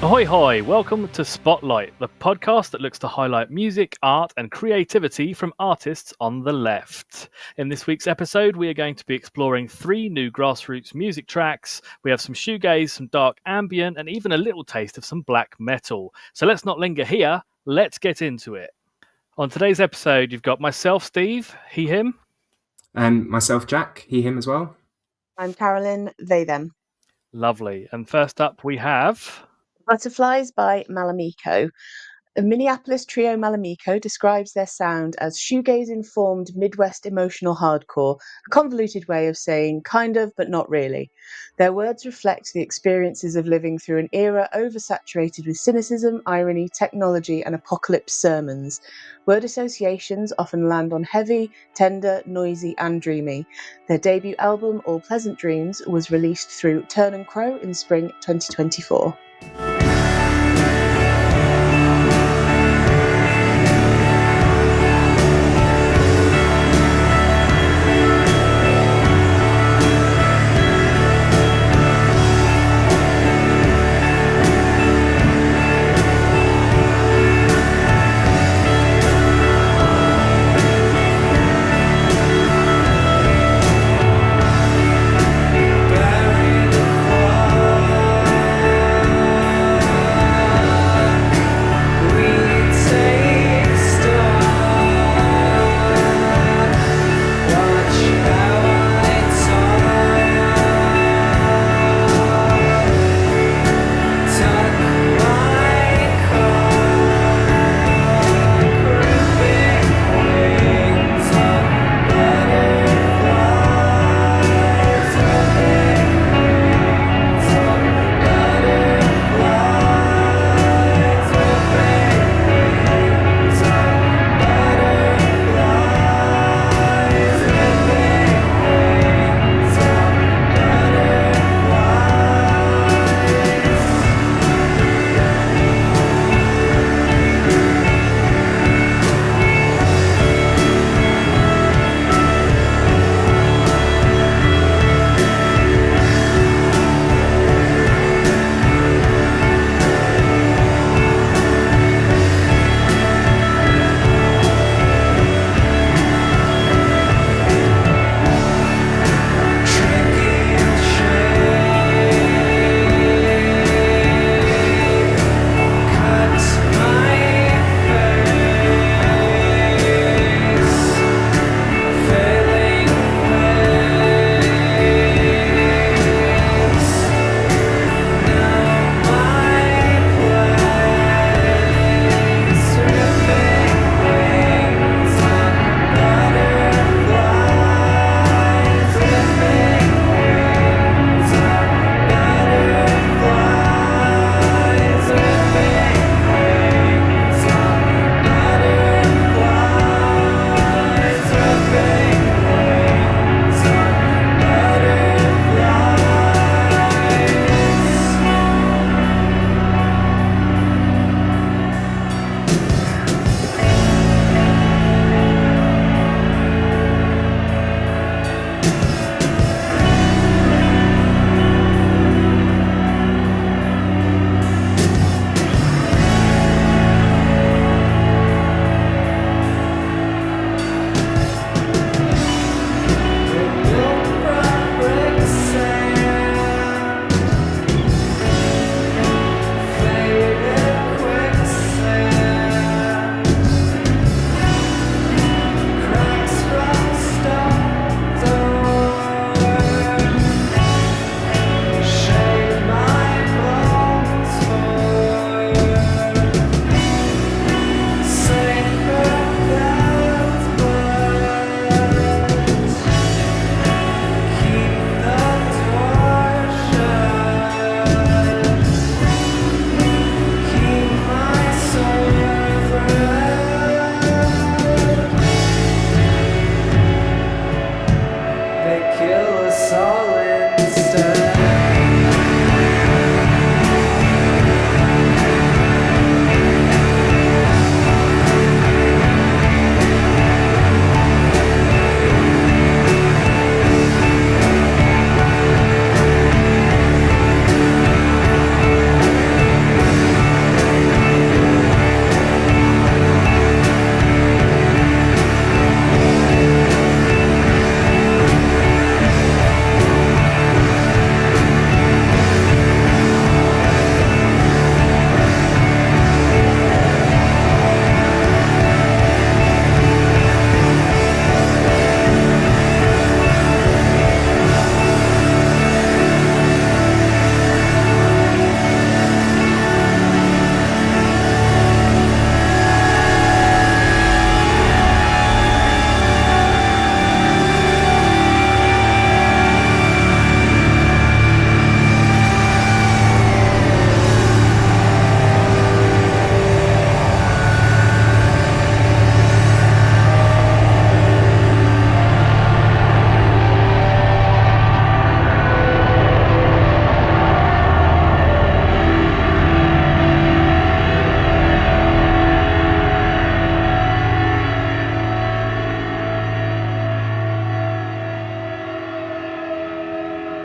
Ahoy hoy, welcome to Spotlight, the podcast that looks to highlight music, art and creativity from artists on the left. In this week's episode, we are going to be exploring 3 new grassroots music tracks. We have some shoegaze, some dark ambient and even a little taste of some black metal. So let's not linger here, let's get into it. On today's episode, you've got myself, Steve, he, him. And myself, Jack, he, him as well. I'm Carolyn, they, them. Lovely. And first up we have... Butterflies by Malamiko. The Minneapolis trio Malamiko describes their sound as shoegaze-informed Midwest emotional hardcore, a convoluted way of saying kind of but not really. Their words reflect the experiences of living through an era oversaturated with cynicism, irony, technology and apocalypse sermons. Word associations often land on heavy, tender, noisy and dreamy. Their debut album, All Pleasant Dreams, was released through Turn and Crow in spring 2024.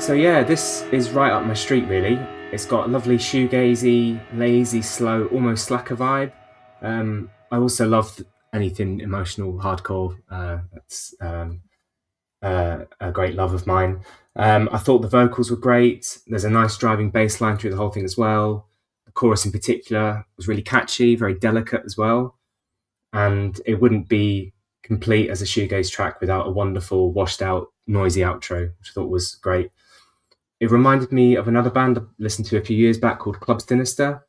So yeah, this is right up my street really. It's got a lovely shoegazy, lazy, slow, almost slacker vibe. I also love anything emotional, hardcore. That's a great love of mine. I thought the vocals were great. There's a nice driving bass line through the whole thing as well. The chorus in particular was really catchy, very delicate as well. And it wouldn't be complete as a shoegaze track without a wonderful, washed out, noisy outro, which I thought was great. It reminded me of another band I listened to a few years back called Club Sinister.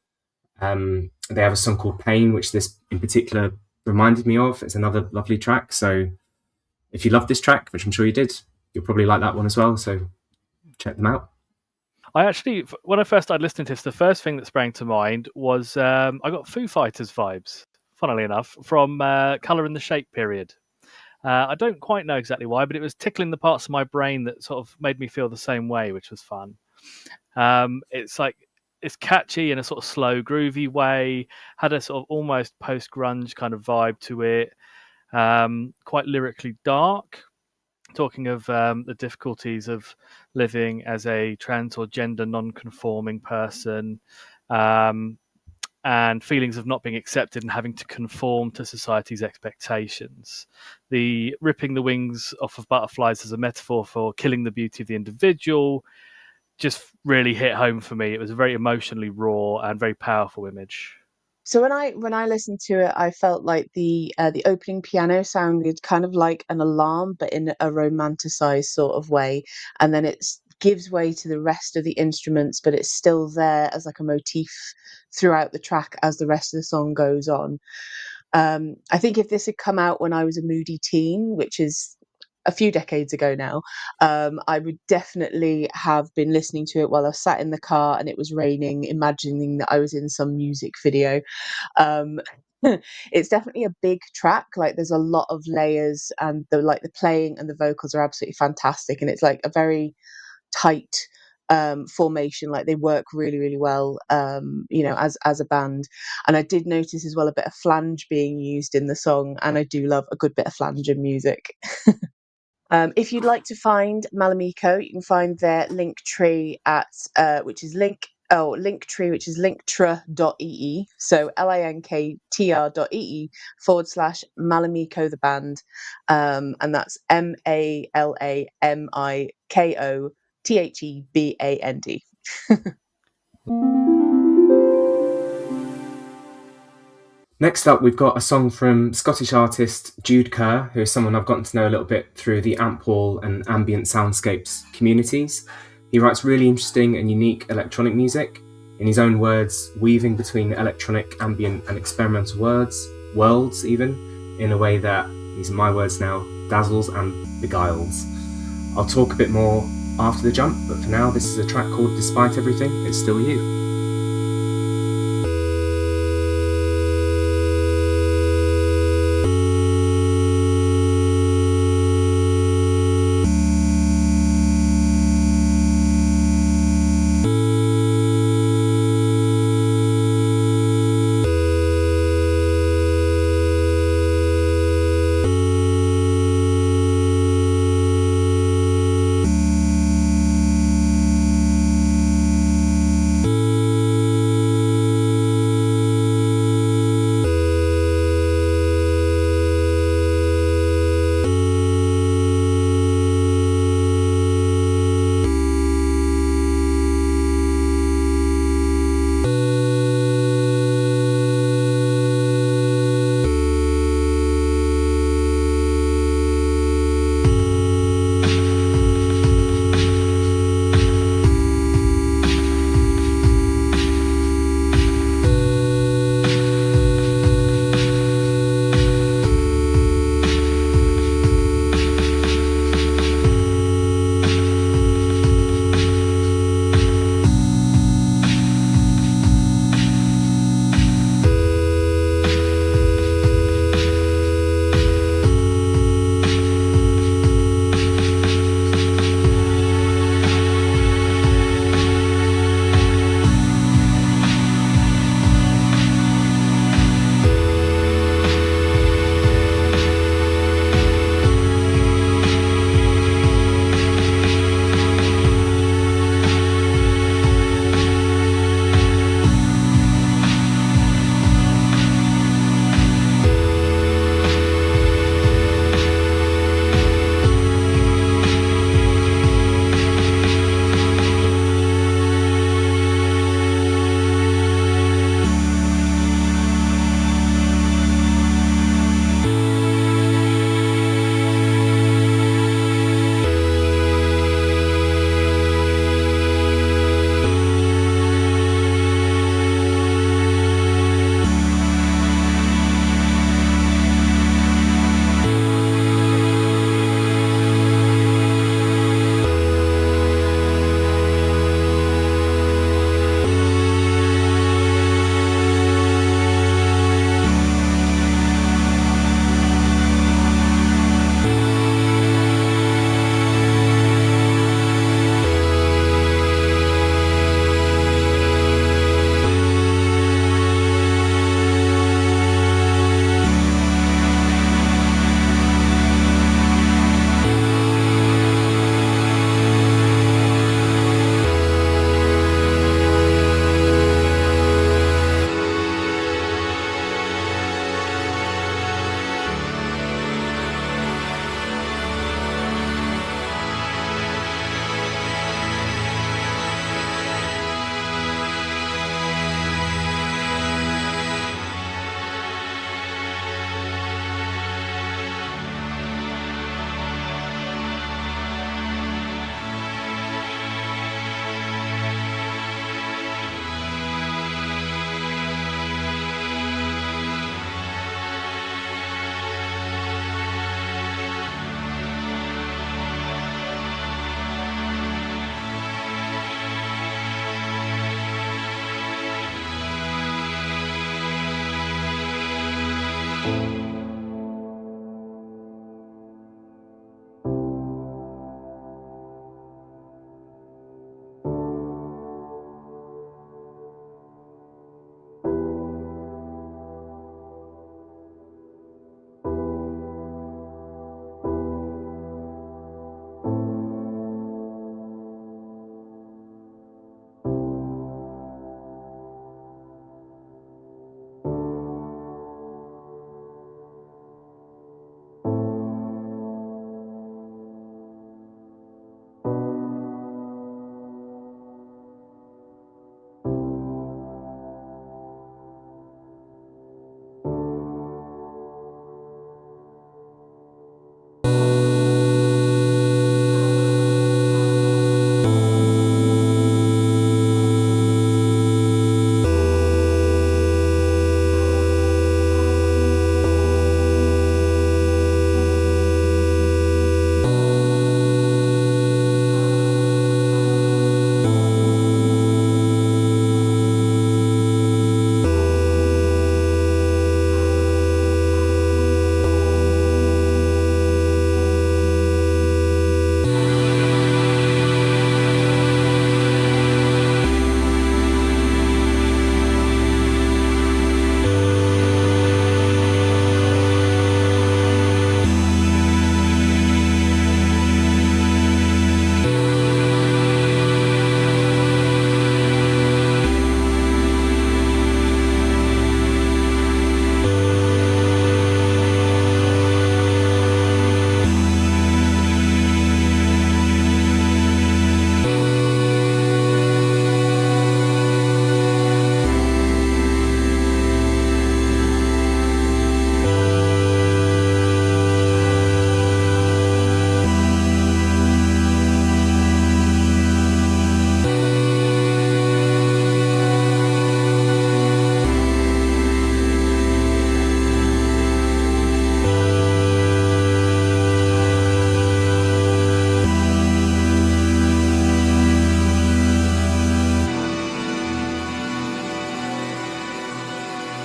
They have a song called Pain, which this in particular reminded me of. It's another lovely track. So if you love this track, which I'm sure you did, you'll probably like that one as well. So check them out. I actually, when I first started listening to this, the first thing that sprang to mind was I got Foo Fighters vibes, funnily enough, from Colour in the Shape period. I don't quite know exactly why, but it was tickling the parts of my brain that sort of made me feel the same way, which was fun. It's catchy in a sort of slow, groovy way, had a sort of almost post-grunge kind of vibe to it, quite lyrically dark, talking of the difficulties of living as a trans or gender non-conforming person, and feelings of not being accepted and having to conform to society's expectations. The ripping the wings off of butterflies as a metaphor for killing the beauty of the individual just really hit home for me. It was a very emotionally raw and very powerful image. So when I listened to it, I felt like the opening piano sounded kind of like an alarm, but in a romanticized sort of way, and then it gives way to the rest of the instruments, but it's still there as like a motif throughout the track as the rest of the song goes on. I think if this had come out when I was a moody teen, which is a few decades ago now, I would definitely have been listening to it while I was sat in the car and it was raining, imagining that I was in some music video. Um, it's definitely a big track. Like there's a lot of layers, and the playing and the vocals are absolutely fantastic, and it's like a very tight formation. Like they work really really well, as a band. And I did notice as well a bit of flange being used in the song, and I do love a good bit of flange in music. If you'd like to find Malamiko, you can find their link tree at which is linktree, which is linktr.ee. So linktr.ee /Malamiko the band. And that's MALAMIKOTHEBAND. Next up, we've got a song from Scottish artist Jude Kerr, who is someone I've gotten to know a little bit through the amp wall and ambient soundscapes communities. He writes really interesting and unique electronic music, in his own words, weaving between electronic, ambient and experimental worlds even, in a way that, these are my words now, dazzles and beguiles. I'll talk a bit more after the jump, but for now this is a track called Despite Everything, It's Still You.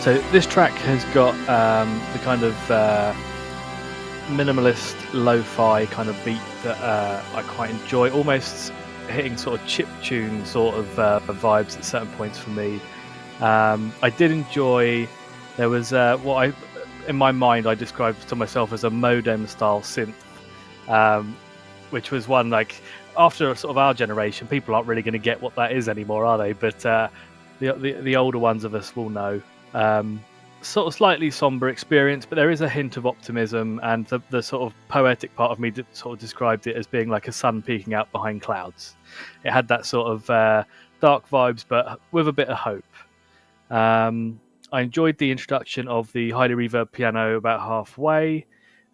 So this track has got the kind of minimalist lo-fi kind of beat that I quite enjoy, almost hitting sort of chip tune sort of vibes at certain points for me. I did enjoy, there was what I, in my mind, I described to myself as a modem style synth, which was one like after sort of our generation, people aren't really going to get what that is anymore, are they? But the older ones of us will know. Sort of slightly somber experience, but there is a hint of optimism, and the sort of poetic part of me sort of described it as being like a sun peeking out behind clouds. It had that sort of dark vibes, but with a bit of hope. I enjoyed the introduction of the highly reverb piano about halfway.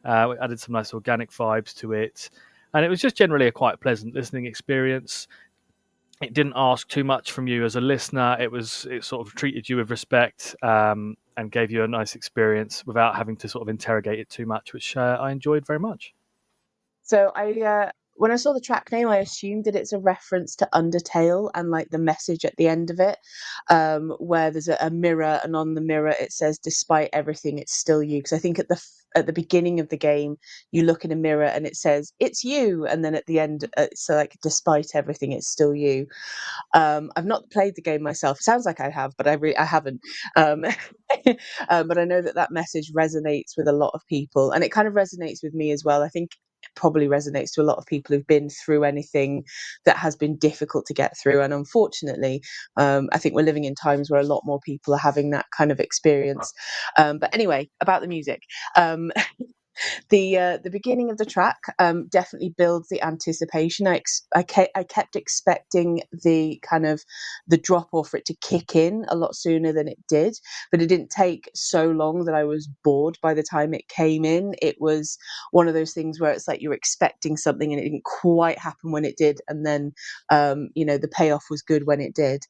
It added some nice organic vibes to it, and it was just generally a quite pleasant listening experience. It didn't ask too much from you as a listener. It sort of treated you with respect, and gave you a nice experience without having to sort of interrogate it too much, which I enjoyed very much. So when I saw the track name, I assumed that it's a reference to Undertale and like the message at the end of it, where there's a mirror, and on the mirror it says, "Despite everything, it's still you." Because I think at the beginning of the game, you look in a mirror and it says, "It's you," and then at the end, so like, "Despite everything, it's still you." I've not played the game myself. Sounds like I have, but I haven't. Um, but I know that message resonates with a lot of people, and it kind of resonates with me as well. I think it probably resonates to a lot of people who've been through anything that has been difficult to get through. And unfortunately, I think we're living in times where a lot more people are having that kind of experience. But anyway, about the music. The beginning of the track definitely builds the anticipation. I kept expecting the kind of the drop off for it to kick in a lot sooner than it did, but it didn't take so long that I was bored by the time it came in. It was one of those things where it's like you're expecting something and it didn't quite happen when it did, and then the payoff was good when it did.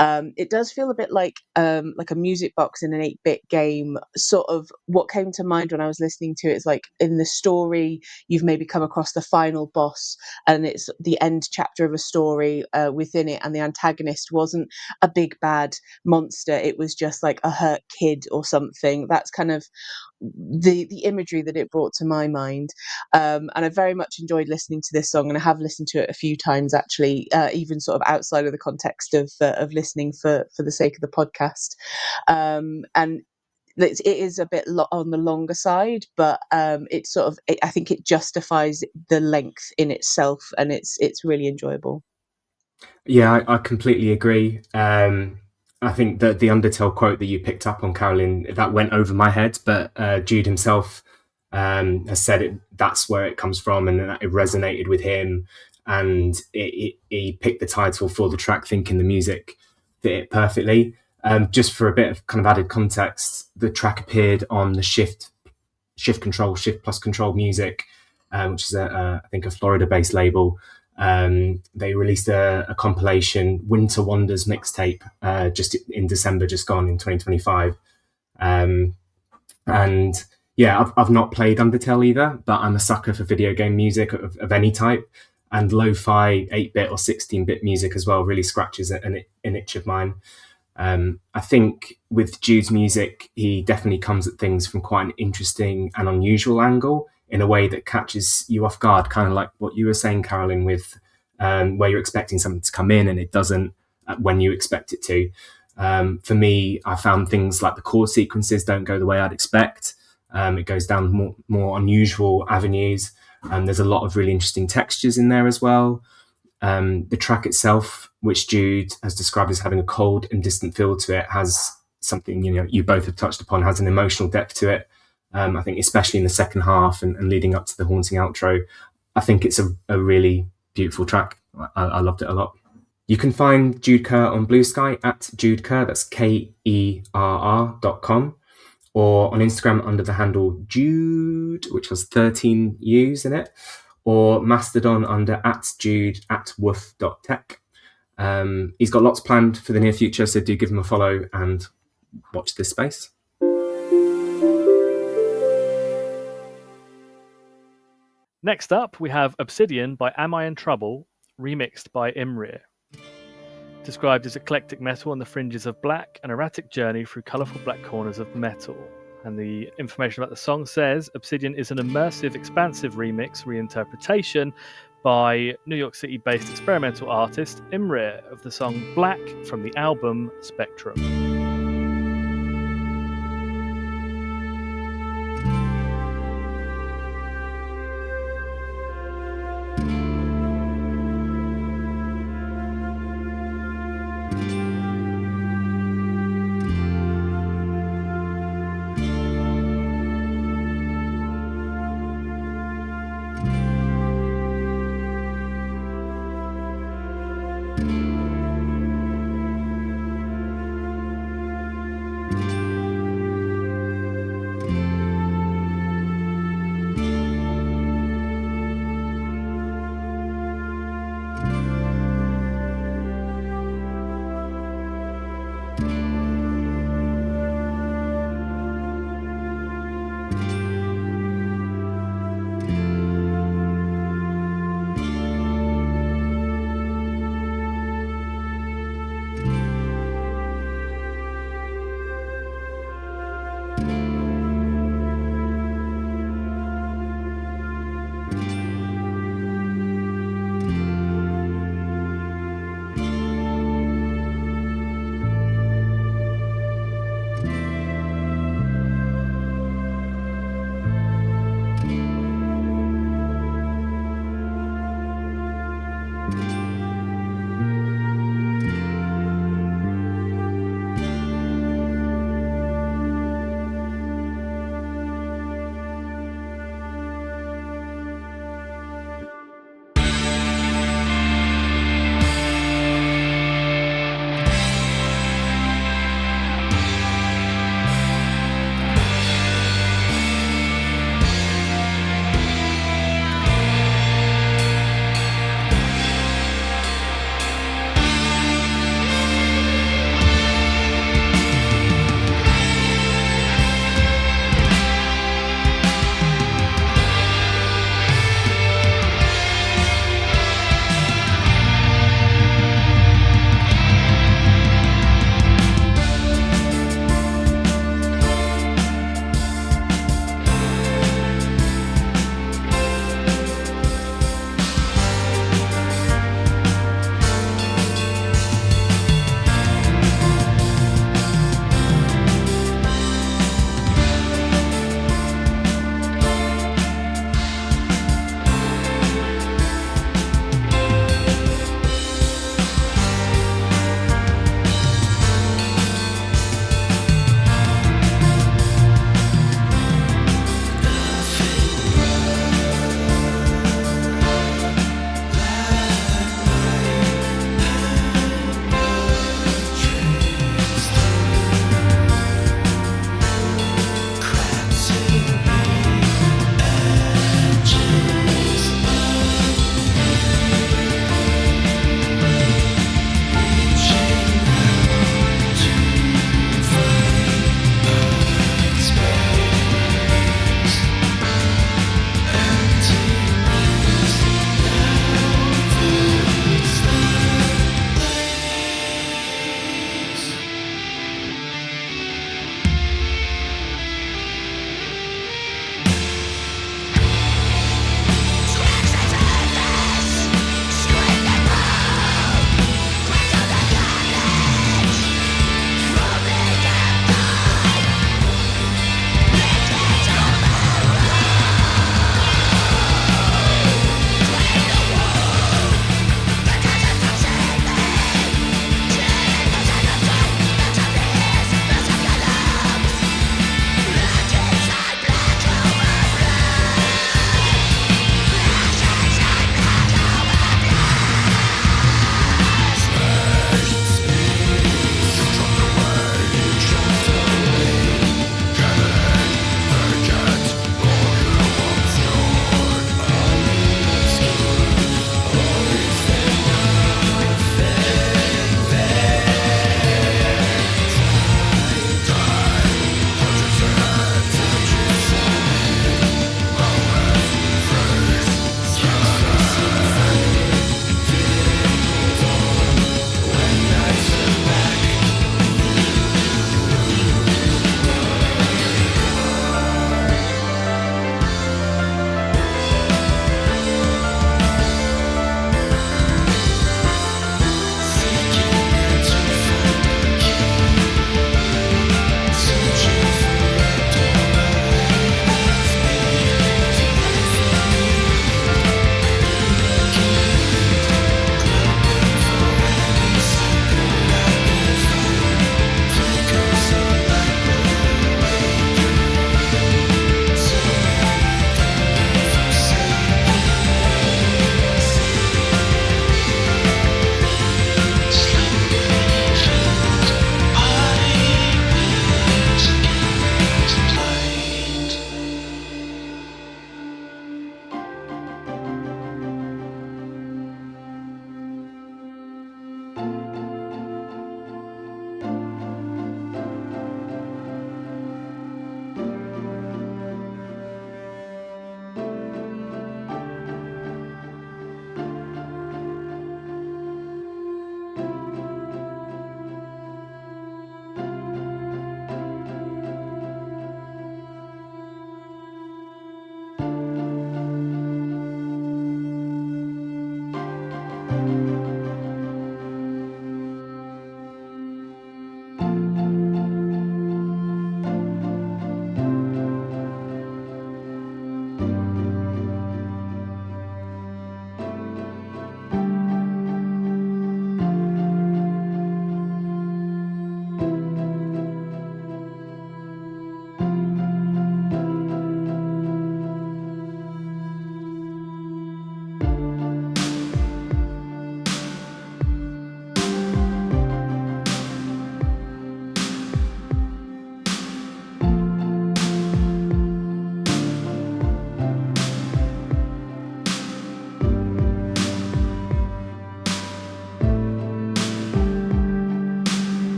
It does feel a bit like a music box in an 8-bit game. Sort of what came to mind when I was listening to it is like in the story, you've maybe come across the final boss, and it's the end chapter of a story within it, and the antagonist wasn't a big bad monster; it was just like a hurt kid or something. That's kind of the imagery that it brought to my mind. And I very much enjoyed listening to this song, and I have listened to it a few times actually, even sort of outside of the context of listening for the sake of the podcast. And it is a bit on the longer side, but I think it justifies the length in itself, and it's really enjoyable. Yeah, I completely agree. I think that the Undertale quote that you picked up on, Carolyn, that went over my head, but Jude himself has said that's where it comes from, and that it resonated with him. And he picked the title for the track thinking the music fit it perfectly. Just for a bit of kind of added context, the track appeared on the Shift plus Control music, which is I think a Florida-based label. They released a compilation, Winter Wonders mixtape, just in December, just gone in 2025. And yeah, I've not played Undertale either, but I'm a sucker for video game music of any type. And lo-fi 8-bit or 16-bit music as well really scratches an itch of mine. I think with Jude's music, he definitely comes at things from quite an interesting and unusual angle in a way that catches you off guard, kind of like what you were saying, Carolyn, with where you're expecting something to come in and it doesn't when you expect it to. For me, I found things like the chord sequences don't go the way I'd expect. It goes down more unusual avenues. There's a lot of really interesting textures in there as well. The track itself, which Jude has described as having a cold and distant feel to it, has something you both have touched upon, has an emotional depth to it. I think especially in the second half and leading up to the haunting outro, I think it's a really beautiful track. I loved it a lot. You can find Jude Kerr on Blue Sky at Jude Kerr, that's KERR.com, or on Instagram under the handle Jude, which has 13 U's in it, or Mastodon under @Jude@woof.tech. He's got lots planned for the near future, so do give him a follow and watch this space. Next up, we have Obsidian by Am I in Trouble, remixed by Imrir. described as eclectic metal on the fringes of black, an erratic journey through colourful black corners of metal. And the information about the song says Obsidian is an immersive, expansive remix, reinterpretation by New York City-based experimental artist Imre of the song Black from the album Spectrum.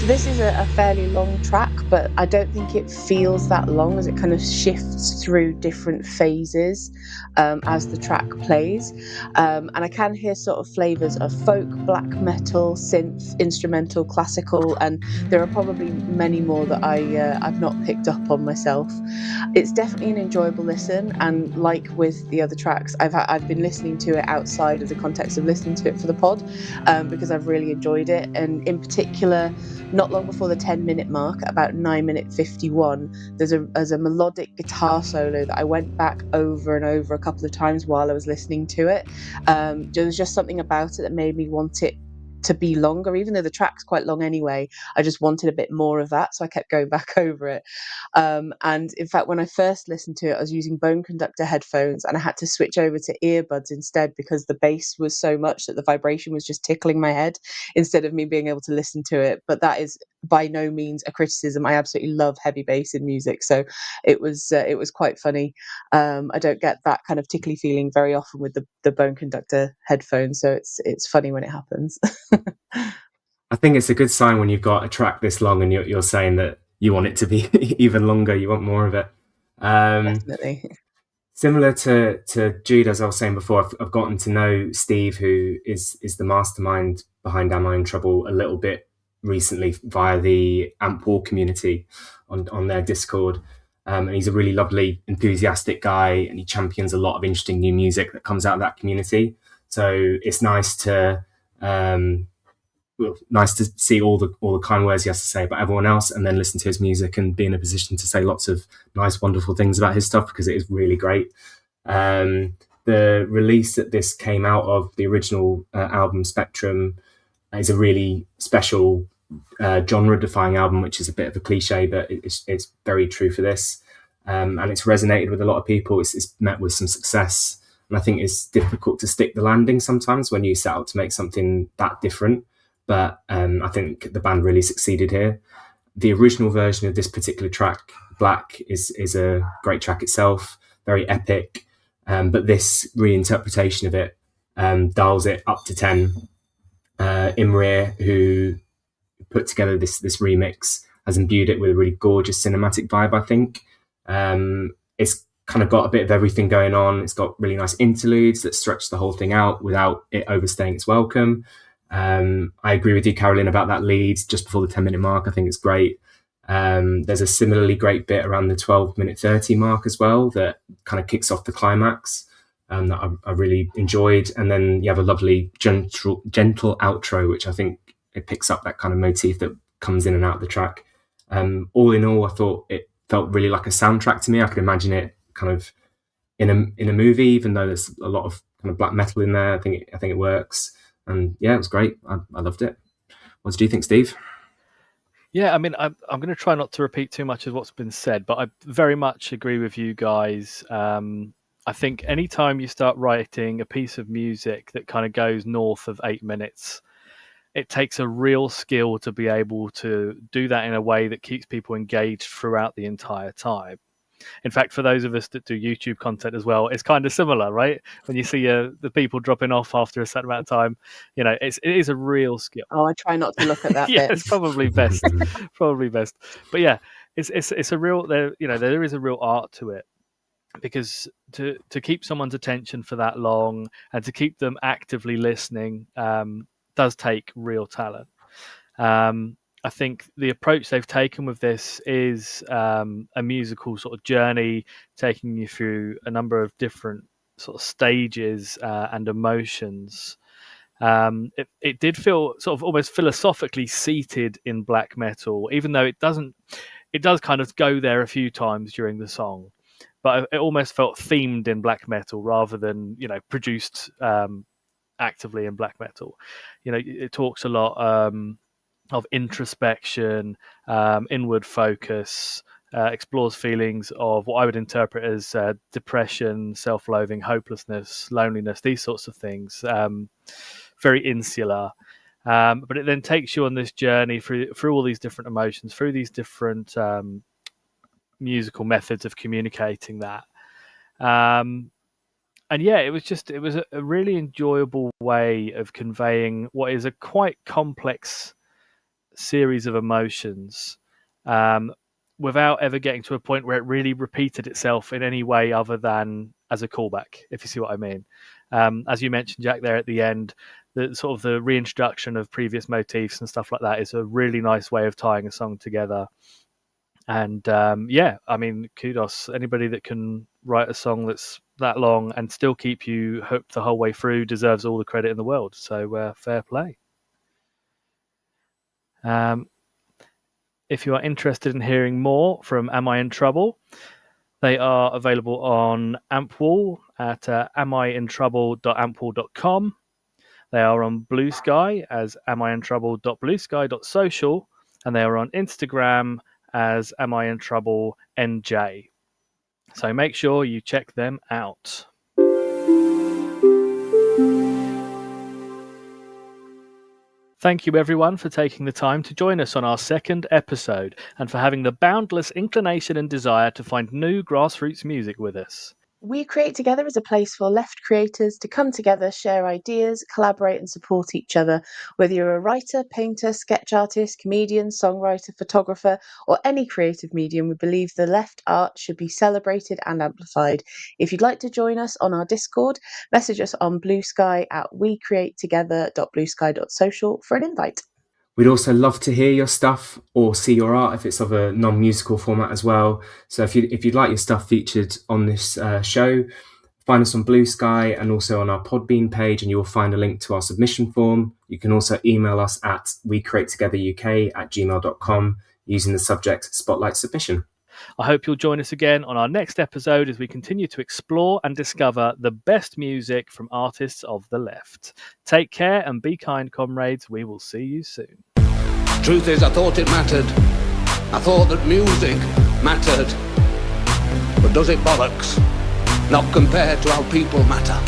this is a fairly long track, but I don't think it feels that long as it kind of shifts through different phases as the track plays. And I can hear sort of flavours of folk, black metal, synth, instrumental, classical, and there are probably many more that I've not picked up on myself. It's definitely an enjoyable listen, and like with the other tracks, I've been listening to it outside of the context of listening to it for the pod, because I've really enjoyed it, and in particular, not long before the 10-minute mark, about 9 minute 51, there's a melodic guitar solo that I went back over and over a couple of times while I was listening to it. There was just something about it that made me want it to be longer, even though the track's quite long anyway. I just wanted a bit more of that, so I kept going back over it. And in fact, when I first listened to it, I was using bone conductor headphones and I had to switch over to earbuds instead because the bass was so much that the vibration was just tickling my head instead of me being able to listen to it. But that is by no means a criticism. I absolutely love heavy bass in music, so it was quite funny. I don't get that kind of tickly feeling very often with the bone conductor headphones, so it's funny when it happens. I think it's a good sign when you've got a track this long and you're saying that you want it to be even longer. You want more of it. Definitely. Similar to Jude, as I was saying before, I've gotten to know Steve, who is the mastermind behind Am I in Trouble, a little bit recently via the AMP4 community on their Discord. And he's a really lovely, enthusiastic guy, and he champions a lot of interesting new music that comes out of that community. So it's nice to see all the kind words he has to say about everyone else, and then listen to his music and be in a position to say lots of nice, wonderful things about his stuff, because it is really great. The release that this came out of, the original album Spectrum, is a really special genre-defying album, which is a bit of a cliche, but it's very true for this. And it's resonated with a lot of people. It's met with some success, and I think it's difficult to stick the landing sometimes when you set out to make something that different. But I think the band really succeeded here. The original version of this particular track, Black, is a great track itself, very epic. But this reinterpretation of it dials it up to 10. Imre, who put together this remix, has imbued it with a really gorgeous cinematic vibe, I think. It's kind of got a bit of everything going on. It's got really nice interludes that stretch the whole thing out without it overstaying its welcome. I agree with you, Carolyn, about that lead just before the 10-minute mark. I think it's great. There's a similarly great bit around the 12-minute 30 mark as well that kind of kicks off the climax, that I really enjoyed. And then you have a lovely gentle outro, which I think it picks up that kind of motif that comes in and out of the track. All in all, I thought it felt really like a soundtrack to me. I could imagine it kind of in a movie, even though there's a lot of kind of black metal in there. I think it works. And yeah, it was great. I loved it. What did you think, Steve? Yeah, I mean, I'm going to try not to repeat too much of what's been said, but I very much agree with you guys. I think anytime you start writing a piece of music that kind of goes north of 8 minutes, it takes a real skill to be able to do that in a way that keeps people engaged throughout the entire time. In fact, for those of us that do YouTube content as well, it's kind of similar, right? When you see the people dropping off after a certain amount of time, it is a real skill. Oh, I try not to look at that Yeah, bit. it's probably best. Probably best. But yeah, it's a real there is a real art to it, because to keep someone's attention for that long and to keep them actively listening does take real talent. I think the approach they've taken with this is a musical sort of journey, taking you through a number of different sort of stages and emotions. It did feel sort of almost philosophically seated in black metal, even though it doesn't. It does kind of go there a few times during the song, but it almost felt themed in black metal rather than produced actively in black metal. It talks a lot of introspection, inward focus, explores feelings of what I would interpret as depression, self-loathing, hopelessness, loneliness, these sorts of things. Very insular. But it then takes you on this journey through all these different emotions, through these different musical methods of communicating that. And yeah, it was a really enjoyable way of conveying what is a quite complex series of emotions without ever getting to a point where it really repeated itself in any way other than as a callback, if you see what I mean. As you mentioned, Jack, there at the end, the sort of the reintroduction of previous motifs and stuff like that is a really nice way of tying a song together. And kudos. Anybody that can write a song that's that long and still keep you hooked the whole way through deserves all the credit in the world. So fair play. If you are interested in hearing more from Am I in Trouble, they are available on Ampwall at amiintrouble.ampwall.com. They are on Blue Sky as amiintrouble.bluesky.social, and they are on Instagram as amiintrouble.nj. So make sure you check them out. Thank you everyone for taking the time to join us on our second episode and for having the boundless inclination and desire to find new grassroots music with us. We Create Together is a place for left creators to come together, share ideas, collaborate and support each other. Whether you're a writer, painter, sketch artist, comedian, songwriter, photographer, or any creative medium, we believe the left art should be celebrated and amplified. If you'd like to join us on our Discord, message us on Blue Sky at wecreatetogether.bluesky.social for an invite. We'd also love to hear your stuff or see your art if it's of a non-musical format as well. So if you'd like your stuff featured on this show, find us on Blue Sky and also on our Podbean page, and you'll find a link to our submission form. You can also email us at wecreatetogetheruk@gmail.com using the subject Spotlight Submission. I hope you'll join us again on our next episode as we continue to explore and discover the best music from artists of the left. Take care and be kind, comrades. We will see you soon. Truth is, I thought it mattered. I thought that music mattered. But does it bollocks? Not compared to how people matter.